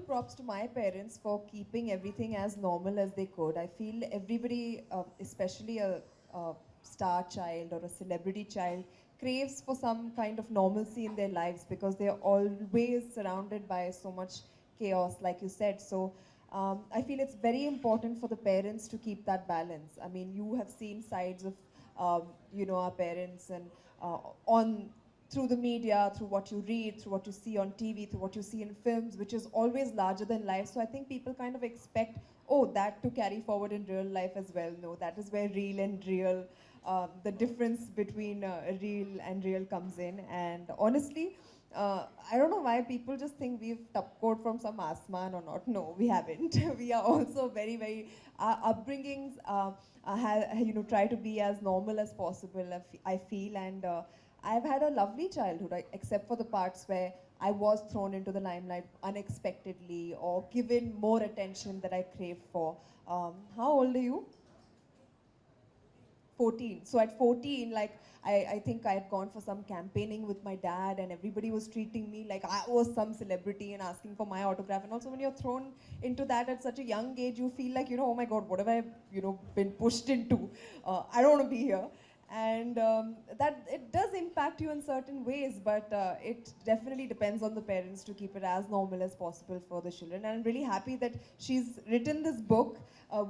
full props to my parents for keeping everything as normal as they could. I feel everybody, especially a star child or a celebrity child, craves for some kind of normalcy in their lives because they are always surrounded by so much chaos, like you said. So I feel it's very important for the parents to keep that balance. I mean, you have seen sides of, our parents and on through the media, through what you read, through what you see on TV, through what you see in films, which is always larger than life. So I think people kind of expect, oh, that to carry forward in real life as well. No, that is where real and real, the difference between real and real comes in. And honestly, I don't know why people just think we've tapcoed from some asman or not. No, we haven't. We are also very, very, our upbringings, try to be as normal as possible, I feel. And I've had a lovely childhood, except for the parts where I was thrown into the limelight unexpectedly or given more attention that I craved for. How old are you? 14. So at 14, like, I think I had gone for some campaigning with my dad and everybody was treating me like I was some celebrity and asking for my autograph. And also when you're thrown into that at such a young age, you feel like, oh my God, what have I, been pushed into? I don't want to be here. And that it does impact you in certain ways, but it definitely depends on the parents to keep it as normal as possible for the children. And I'm really happy that she's written this book,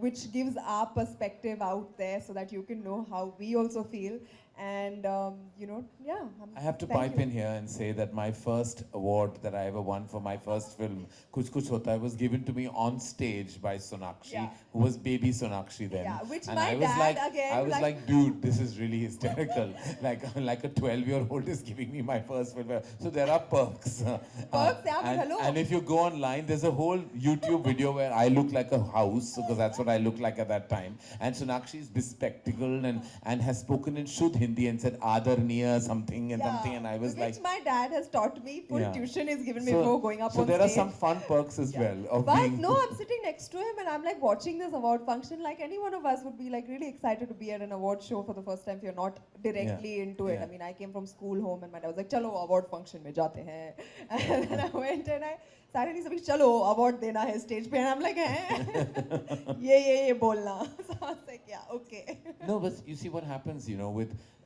which gives our perspective out there so that you can know how we also feel. And yeah. I have to Thank pipe in you. here and say that my first award that I ever won for my first film, Kuch Kuch Hota Hai, was given to me on stage by Sonakshi, Yeah. who was baby Sonakshi then. Yeah, which And my I was dad like, again, I was like- like, dude, this is really hysterical. like a 12-year-old is giving me my first film. So there are perks. Perks, yeah, but hello. And if you go online, there's a whole YouTube video where I look like a house, because that's what I looked like at that time. And Sonakshi is bespectacled and has spoken in Shuddh Hindi and said Adarniya something and something. And I was which like, my dad has taught me. Full yeah. tuition is given me So- before going up so on there stage. are some fun perks as well of But being. no, I'm sitting next to him and I'm like watching this award function. Like any one of us would be like really excited to be at an award show for the first time if you're not directly Yeah. into it. Yeah. I mean, I came from school home and my dad was like, "Chalo award function mein jate hain." And then I went and I suddenly said, "Chalo award dena hai stage pe." And I'm like, "Eh, ye bolna." So I was like, "Yeah, okay." No, but you see what happens,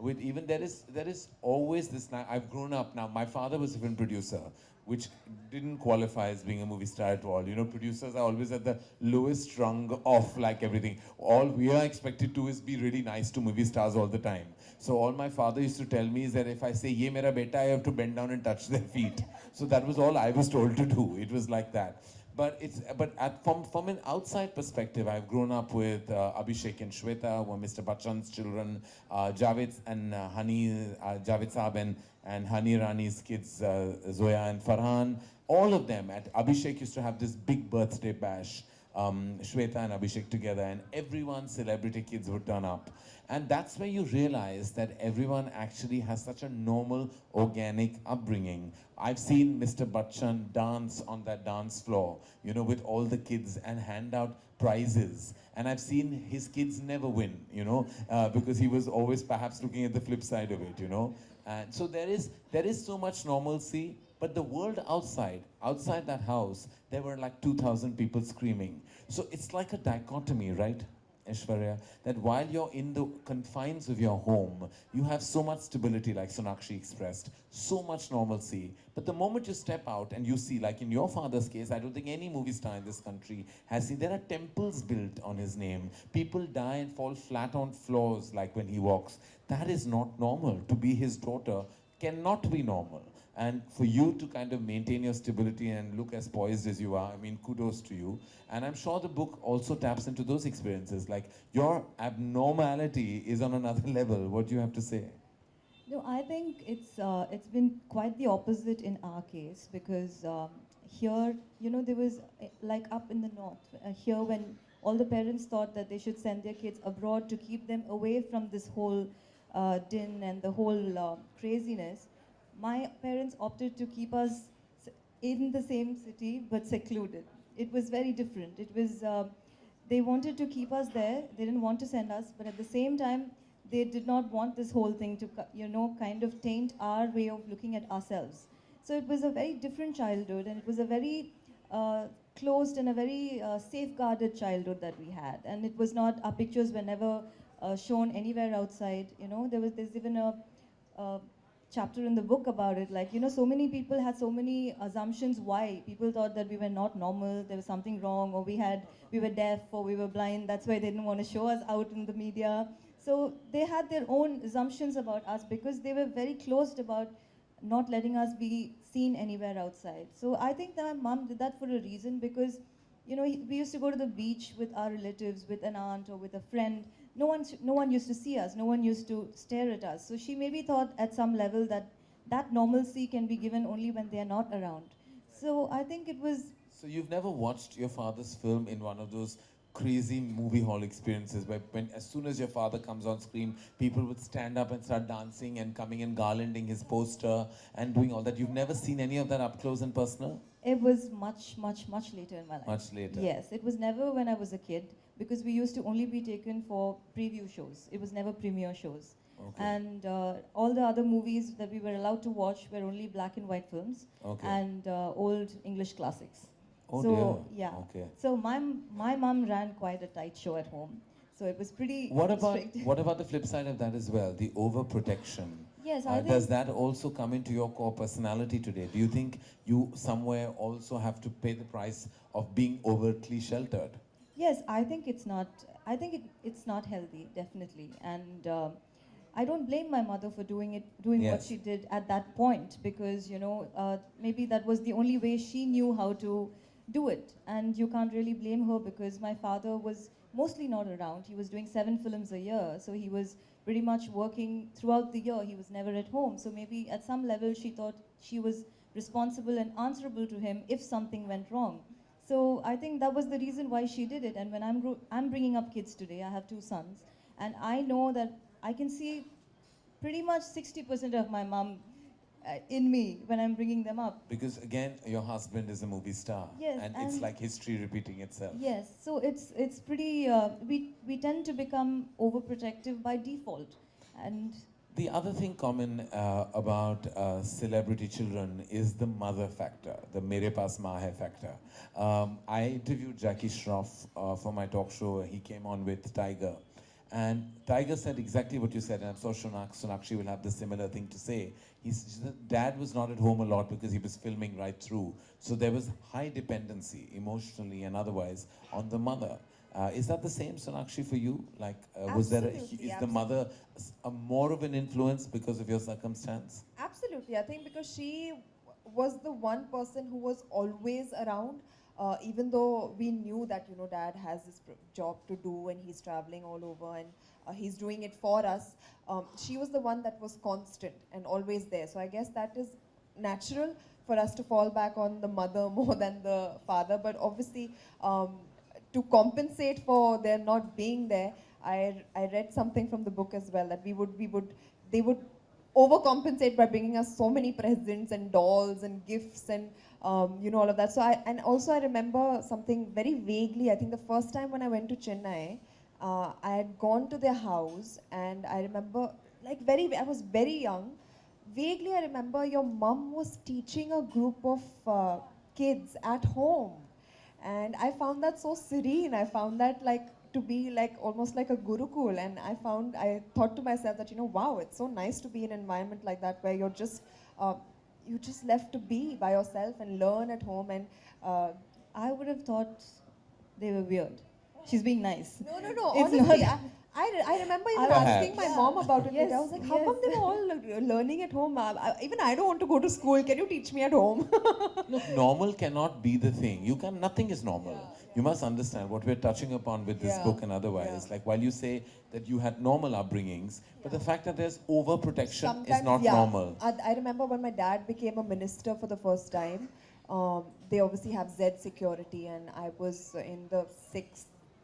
with even there is always this. Now I've grown up now. My father was a film producer, which didn't qualify as being a movie star at all. Producers are always at the lowest rung of like everything. All we are expected to is be really nice to movie stars all the time. So all my father used to tell me is that if I say "Ye mera beta," I have to bend down and touch their feet. So that was all I was told to do. It was like that. From an outside perspective, I've grown up with Abhishek and Shweta, who are Mr. Bachchan's children, Javed and Javed Saab and Hani Rani's kids, Zoya and Farhan. All of them. At Abhishek used to have this big birthday bash. Shweta and Abhishek together, and everyone's celebrity kids would turn up. And that's where you realize that everyone actually has such a normal, organic upbringing. I've seen Mr. Bachchan dance on that dance floor, with all the kids and hand out prizes. And I've seen his kids never win, because he was always perhaps looking at the flip side of it, And so there is so much normalcy. But the world outside that house, there were like 2,000 people screaming. So it's like a dichotomy, right, Aishwarya? That while you're in the confines of your home, you have so much stability, like Sonakshi expressed, so much normalcy. But the moment you step out and you see, like in your father's case, I don't think any movie star in this country has seen, there are temples built on his name. People die and fall flat on floors, like when he walks. That is not normal. To be his daughter cannot be normal. And for you to kind of maintain your stability and look as poised as you are, I mean, kudos to you. And I'm sure the book also taps into those experiences. Like, your abnormality is on another level. What do you have to say? No, I think it's been quite the opposite in our case because here, there was like up in the north, here when all the parents thought that they should send their kids abroad to keep them away from this whole din and the whole craziness. My parents opted to keep us in the same city but secluded. It was very different. It was they wanted to keep us there. They didn't want to send us, but at the same time, they did not want this whole thing to, kind of taint our way of looking at ourselves. So it was a very different childhood, and it was a very closed and a very safeguarded childhood that we had, and it was not, our pictures were never shown anywhere outside. You know, there's even a chapter in the book about it. Like, you know, so many people had so many assumptions why people thought that we were not normal, there was something wrong, or we were deaf or we were blind. That's why they didn't want to show us out in the media. So they had their own assumptions about us because they were very closed about not letting us be seen anywhere outside. So I think that my mom did that for a reason because, you know, we used to go to the beach with our relatives, with an aunt or with a friend. No one used to see us. No one used to stare at us. So she maybe thought at some level that that normalcy can be given only when they are not around. So I think it was. So you've never watched your father's film in one of those crazy movie hall experiences where when as soon as your father comes on screen, people would stand up and start dancing and coming and garlanding his poster and doing all that. You've never seen any of that up close and personal? It was much, much, much later in my life. Much later. Yes, it was never when I was a kid because we used to only be taken for preview shows. It was never premiere shows. Okay. And all the other movies that we were allowed to watch were only black and white films Okay. and old English classics. Oh so dear. yeah. Okay. So my mom ran quite a tight show at home. So it was pretty What about strict. what about the flip side of that as well? The overprotection. Yes, I think. Does that also come into your core personality today? Do you think you somewhere also have to pay the price of being overtly sheltered? Yes, I think it's not. It's not healthy, definitely, and I don't blame my mother for doing what Yes. she did at that point because maybe that was the only way she knew how to do it, and you can't really blame her because my father was mostly not around. He was doing 7 films a year, so he was pretty much working throughout the year. He was never at home, so maybe at some level she thought she was responsible and answerable to him if something went wrong. So I think that was the reason why she did it. And when I'm bringing up kids today, I have 2 sons, and I know that I can see pretty much 60% of my mom in me when I'm bringing them up. Because again, your husband is a movie star, Yes, and it's and- like history repeating itself. Yes, so it's pretty. We tend to become overprotective by default, and The other thing common about celebrity children is the mother factor, the mere paas maa hai factor. I interviewed Jackie Shroff for my talk show. He came on with Tiger. And Tiger said exactly what you said, and I'm sure Sonakshi will have the similar thing to say. He said dad was not at home a lot because he was filming right through. So there was high dependency, emotionally and otherwise, on the mother. Is that the same, Sonakshi, for you? Like, was there Absolutely, is the mother more of an influence because of your circumstance? Absolutely. I think because she was the one person who was always around, even though we knew that, dad has this job to do and he's traveling all over and he's doing it for us. She was the one that was constant and always there. So I guess that is natural for us to fall back on the mother more than the father. But obviously, to compensate for their not being there, I read something from the book as well that they would overcompensate by bringing us so many presents and dolls and gifts and all of that. So I remember something very vaguely. I think the first time when I went to Chennai, I had gone to their house and I remember I was very young. Vaguely I remember your mom was teaching a group of kids at home. And I found that so serene. I found that to be almost like a gurukul. And I thought to myself that, wow, it's so nice to be in an environment like that where you're just left to be by yourself and learn at home. And I would have thought they were weird. She's being nice. no, It's honestly, not- I remember even I was- asking my mom about it. Yes, I was like, how come yes. they were all learning at home? Even I don't want to go to school. Can you teach me at home? Look, normal cannot be the thing. Nothing is normal. You must understand what we're touching upon with this Yeah, book and otherwise. Like while you say that you had normal upbringings, but the fact that there's overprotection is not normal. I remember when my dad became a minister for the first time. They obviously have Z security, and I was in the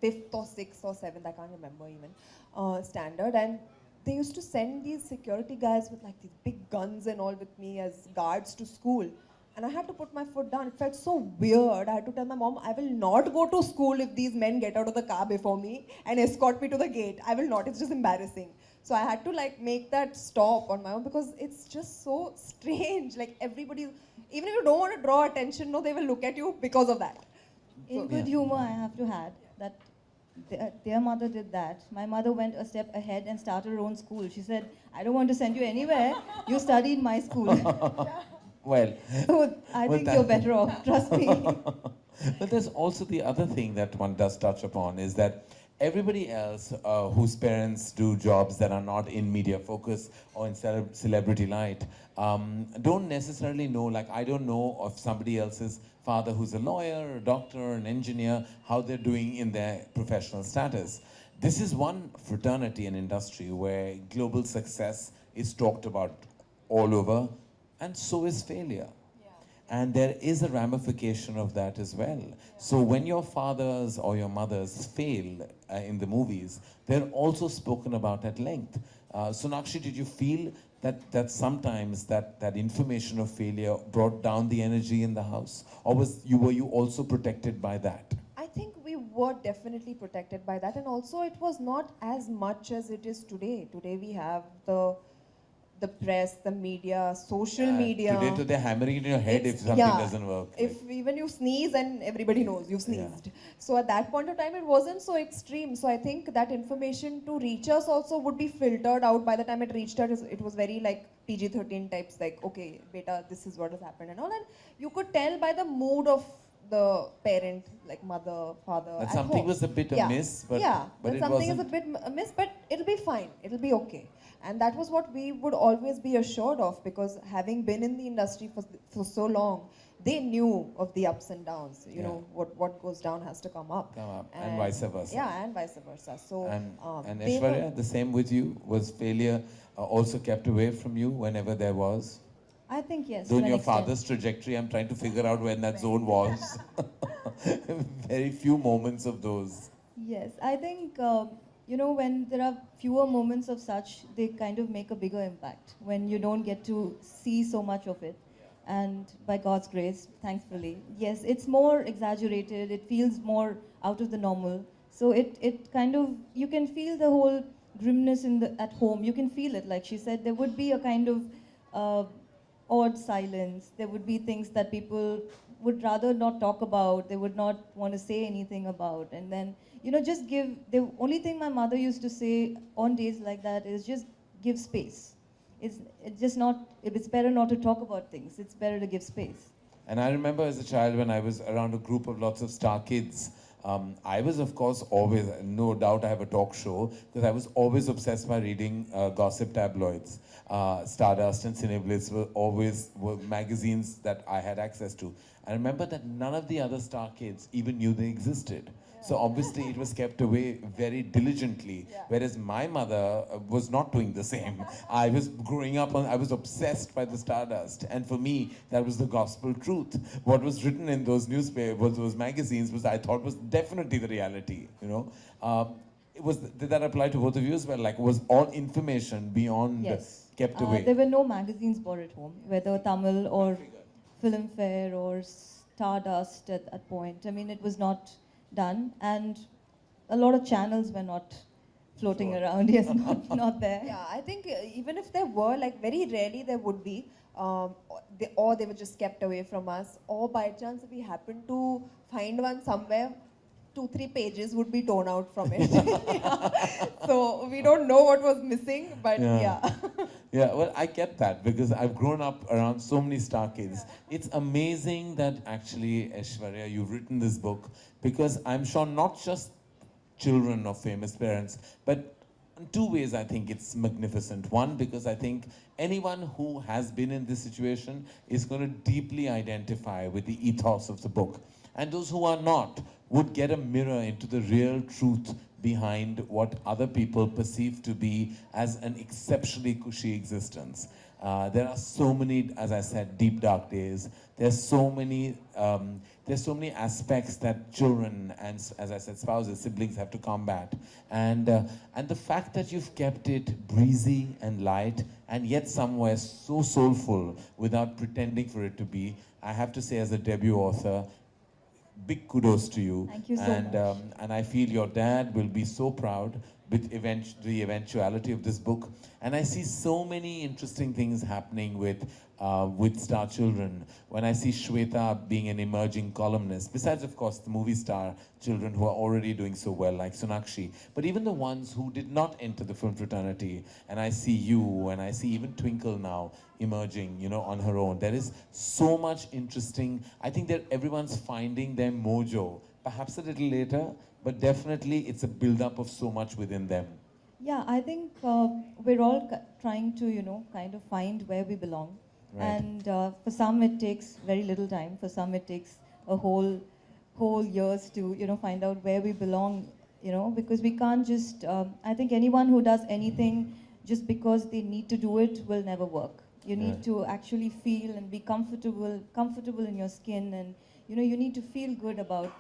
fifth or sixth or seventh, I can't remember even, standard. And they used to send these security guys with these big guns and all with me as guards to school. And I had to put my foot down. It felt so weird. I had to tell my mom, I will not go to school if these men get out of the car before me and escort me to the gate. I will not. It's just embarrassing. So I had to like make that stop on my own because it's just so strange. Like everybody, even if you don't want to draw attention, no, they will look at you because of that. In So- good humor, I have to add that their mother did that. My mother went a step ahead and started her own school. She said, I don't want to send you anywhere. You study in my school. Well, So I Well, think that- you're better off, trust me. but there's also the other thing that one does touch upon is that everybody else whose parents do jobs that are not in media focus or in celebrity light don't necessarily know, like I don't know of somebody else's father who's a lawyer, a doctor, an engineer, how they're doing in their professional status. This is one fraternity and industry where global success is talked about all over, and so is failure. And there is a ramification of that as well. So when your fathers or your mothers fail in the movies, they're also spoken about at length. Sonakshi, did you feel that sometimes that information of failure brought down the energy in the house? Or were you also protected by that? I think we were definitely protected by that, and also it was not as much as it is today. Today we have the press, the media, social media. Today they're hammering it in your head if It's- something yeah, doesn't work. If even you sneeze and everybody knows you've Yeah. sneezed. So at that point of time, it wasn't so extreme. So I think that information to reach us also would be filtered out. By the time it reached us, it was very like PG-13 types, like, okay, beta, this is what has happened and all. And you could tell by the mood of the parent, like mother, father. That at something home. was a bit amiss, but that it something wasn't. is a bit amiss, but it'll be fine. It'll be okay. And that was what we would always be assured of, because having been in the industry for so long, they knew of the ups and downs. You Yeah. know, what goes down has to come up. Come up, and vice versa. Yeah, and vice versa. So, And they were- Aishwarya, the same with you? Was failure also kept away from you whenever there was? I think yes. Though to in an your extent. father's trajectory, I'm trying to figure out when that zone was. Very few moments of those. Yes, I think, when there are fewer moments of such, they kind of make a bigger impact when you don't get to see so much of it. And by God's grace, thankfully, yes, it's more exaggerated, it feels more out of the normal. So it kind of, you can feel the whole grimness at home. You can feel it, like she said, there would be a kind of odd silence. There would be things that people would rather not talk about. They would not want to say anything about. And then, just give, the only thing my mother used to say on days like that is just give space. It's just not, it's better not to talk about things. It's better to give space. And I remember as a child when I was around a group of lots of star kids, I was, of course, always, no doubt I have a talk show, because I was always obsessed by reading gossip tabloids. Stardust and Cineblitz were magazines that I had access to. I remember that none of the other star kids even knew they existed. So obviously it was kept away very diligently, whereas my mother was not doing the same. I was growing up I was obsessed by the Stardust, and for me that was the gospel truth. What was written in those newspapers, those magazines, I thought was definitely the reality. Did that apply to both of you as well? Like, was all information beyond Yes. kept away? There were no magazines bought at home, whether Tamil or Filmfare or Stardust at that point. I mean, it was not done, and a lot of channels were not floating around. Yes, not there. Yeah, I think even if there were, like very rarely there would be, or they were just kept away from us, or by chance if we happened to find one somewhere, 2-3 pages would be torn out from it. Yeah. So we don't know what was missing, but yeah. Yeah, well, I get that because I've grown up around so many star kids. It's amazing that actually, Aishwarya, you've written this book, because I'm sure not just children of famous parents, but in two ways I think it's magnificent. One, because I think anyone who has been in this situation is going to deeply identify with the ethos of the book. And those who are not would get a mirror into the real truth behind what other people perceive to be as an exceptionally cushy existence. There are so many, as I said, deep dark days. There's so many aspects that children and, as I said, spouses, siblings have to combat. And the fact that you've kept it breezy and light, and yet somewhere so soulful without pretending for it to be, I have to say, as a debut author, big kudos to you. Thank you so and, much. And I feel your dad will be so proud, with the eventuality of this book. And I see so many interesting things happening with Star Children. When I see Shweta being an emerging columnist, besides of course the movie star children who are already doing so well, like Sonakshi, but even the ones who did not enter the film fraternity, and I see you, and I see even Twinkle now emerging, you know, on her own. There is so much interesting. I think that everyone's finding their mojo, perhaps a little later, but definitely it's a build-up of so much within them. Yeah, I think we're all trying to, you know, kind of find where we belong. Right. And for some it takes very little time. For some it takes a whole years to, you know, find out where we belong, you know, because we can't just, I think anyone who does anything just because they need to do it will never work. You need Right. to actually feel and be comfortable in your skin, and you know, you need to feel good about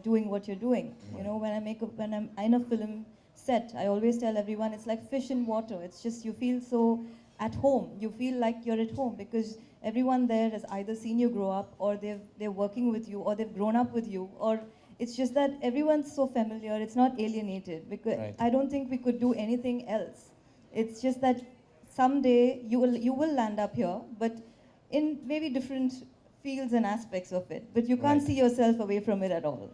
doing what you're doing. You know, when I'm in a film set, I always tell everyone it's like fish in water. It's just you feel so at home. You feel like you're at home because everyone there has either seen you grow up, or they're working with you, or they've grown up with you, or it's just that everyone's so familiar. It's not alienated, because Right. I don't think we could do anything else. It's just that someday you will land up here, but in maybe different fields and aspects of it. But you can't Right. see yourself away from it at all.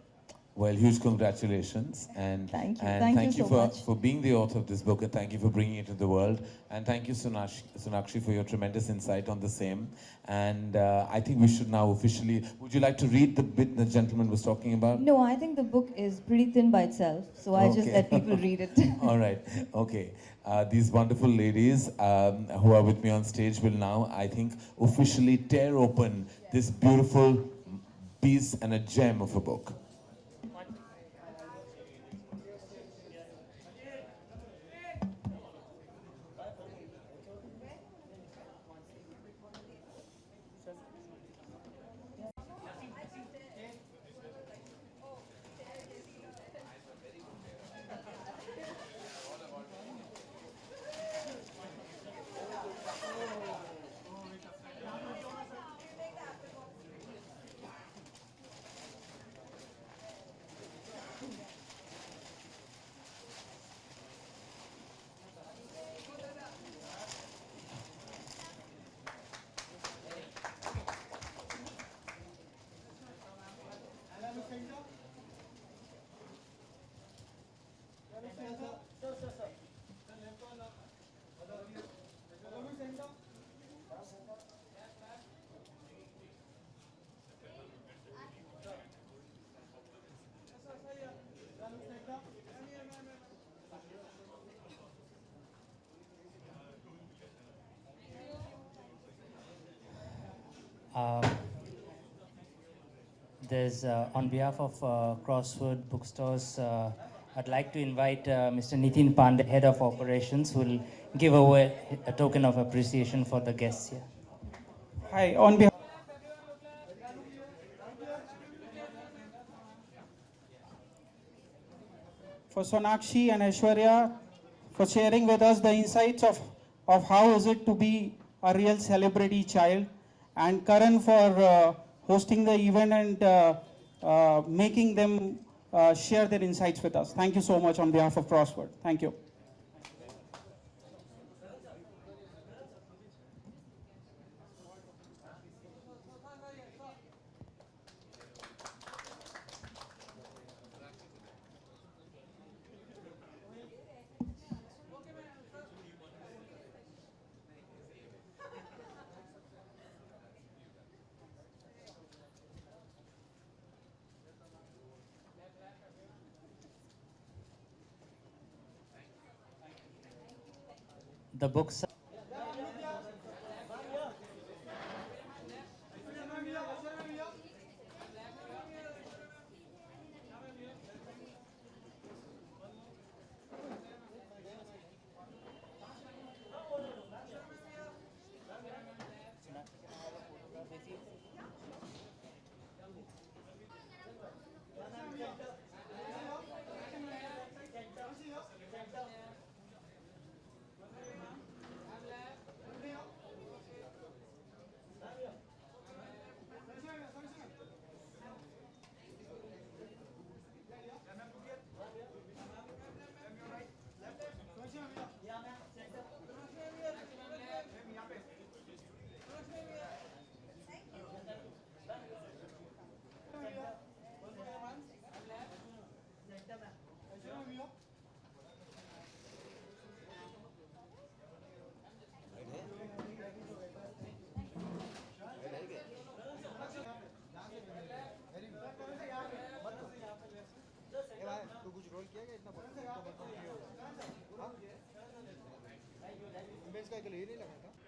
Well, huge congratulations, and Thank you. and Thank you so much. for being the author of this book, and thank you for bringing it to the world, and thank you Sonakshi for your tremendous insight on the same. And I think we should now officially. Would you like to read the bit the gentleman was talking about? No, I think the book is pretty thin by itself, so I just Okay. let people read it. All right. Okay. These wonderful ladies who are with me on stage will now, I think, officially tear open this beautiful piece and a gem of a book. Um, on behalf of Crossword Bookstores, I'd like to invite Mr. Nitin Pandey, Head of Operations, who will give away a token of appreciation for the guests here. Hi, on behalf for Sonakshi and Aishwaryaa for sharing with us the insights of how is it to be a real celebrity child, and Karan for hosting the event and making them share their insights with us. Thank you so much on behalf of Crossword. Thank you. The books क्या ये नहीं लगा था